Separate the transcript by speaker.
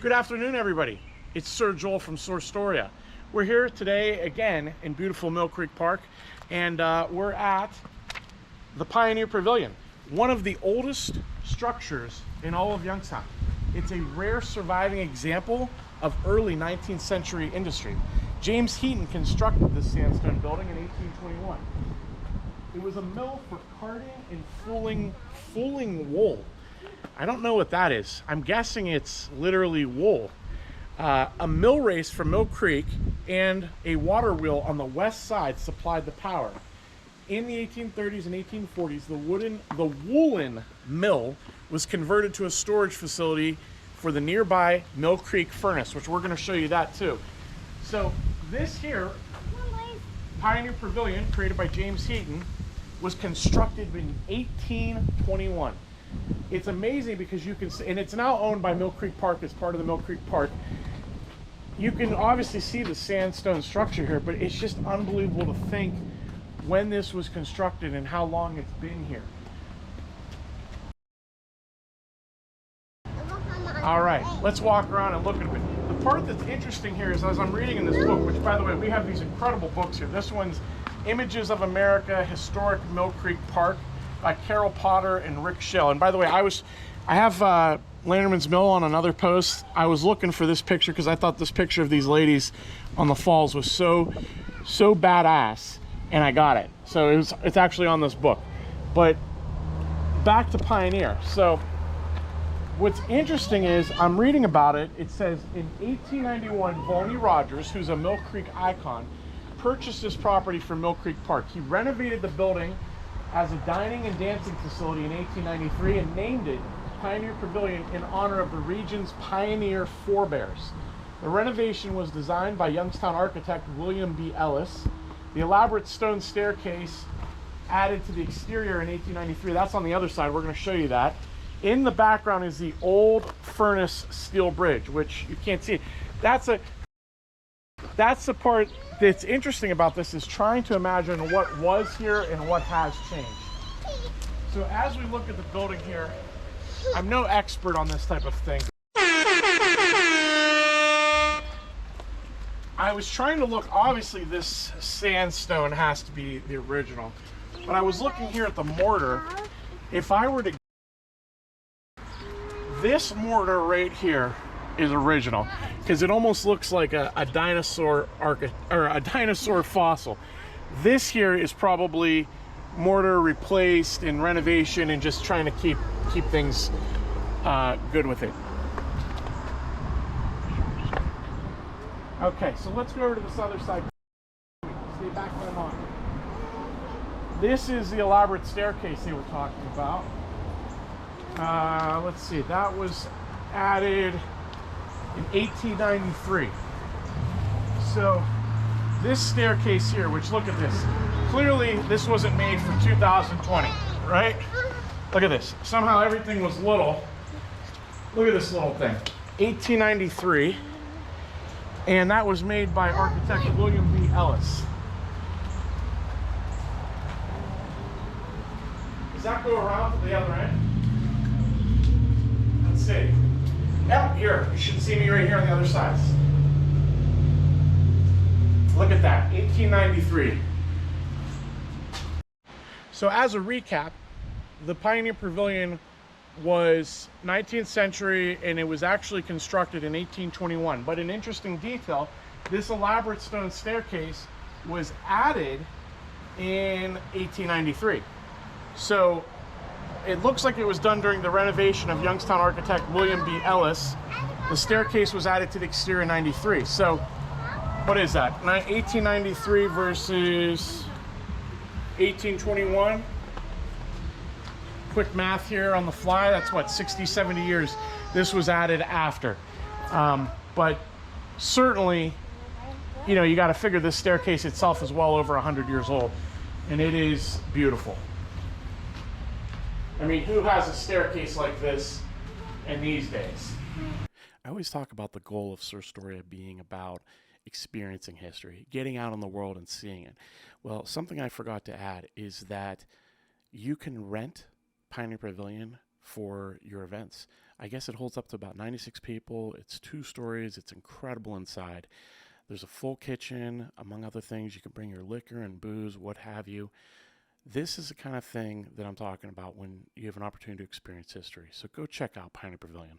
Speaker 1: Good afternoon, everybody. It's Sir Joel from Sourstoria. We're here today again in beautiful Mill Creek Park, and we're at the Pioneer Pavilion, one of the oldest structures in all of Youngstown. It's a rare surviving example of early 19th century industry. James Heaton constructed this sandstone building in 1821. It was a mill for carding and fulling wool. I don't know what that is. I'm guessing it's literally wool. A mill race from Mill Creek and a water wheel on the west side supplied the power. In the 1830s and 1840s, the woolen mill was converted to a storage facility for the nearby Mill Creek furnace, which we're going to show you that too. So this here, Pioneer Pavilion, created by James Heaton, was constructed in 1821. It's amazing because you can see, and it's now owned by Mill Creek Park as part of the Mill Creek Park. You can obviously see the sandstone structure here, but it's just unbelievable to think when this was constructed and how long it's been here. All right, let's walk around and look at it. The part that's interesting here is, as I'm reading in this book, which by the way, we have these incredible books here. This one's Images of America, Historic Mill Creek Park by Carol Potter and Rick Shell. And by the way, I have Landerman's Mill on another post. I was looking for this picture because I thought this picture of these ladies on the falls was so badass, and I got it. So it's actually on this book. But back to Pioneer. So what's interesting is I'm reading about it. It says in 1891, Volney Rogers, who's a Mill Creek icon, purchased this property from Mill Creek Park. He renovated the building as a dining and dancing facility in 1893 and named it Pioneer Pavilion in honor of the region's pioneer forebears. The renovation was designed by Youngstown architect William B. Ellis. The elaborate stone staircase added to the exterior in 1893. That's on the other side. We're going to show you that. In the background is the old furnace steel bridge, which you can't see. That's the part that's interesting about this, is trying to imagine what was here and what has changed. So as we look at the building here, I'm no expert on this type of thing. I was trying to look, obviously this sandstone has to be the original, but I was looking here at the mortar. If I were to, this mortar right here is original, because it almost looks like a dinosaur a dinosaur fossil. This here is probably mortar replaced in renovation and just trying to keep things good with it. Okay, so let's go over to this other side. Stay back for a moment. This is the elaborate staircase they were talking about. Let's see, that was added in 1893. So this staircase here, which, look at this, clearly this wasn't made for 2020, right? Look at this. Somehow everything was little. Look at this little thing. 1893, and that was made by architect William B. Ellis. Does that go around to the other end? Let's see. Yep, here. You should see me right here on the other side. Look at that, 1893. So as a recap, the Pioneer Pavilion was 19th century, and it was actually constructed in 1821. But an interesting detail, this elaborate stone staircase was added in 1893. So it looks like it was done during the renovation of Youngstown architect William B. Ellis. The staircase was added to the exterior in 93. So what is that? 1893 versus 1821. Quick math here on the fly. That's what, 60, 70 years. This was added after. But certainly, you know, you got to figure this staircase itself is well over 100 years old. And it is beautiful. I mean, who has a staircase like this in these days? I always talk about the goal of Sourstoria being about experiencing history, getting out in the world and seeing it. Well, something I forgot to add is that you can rent Pioneer Pavilion for your events. I guess it holds up to about 96 people. It's 2 stories. It's incredible inside. There's a full kitchen, among other things. You can bring your liquor and booze, what have you. This is the kind of thing that I'm talking about when you have an opportunity to experience history. So go check out Pioneer Pavilion.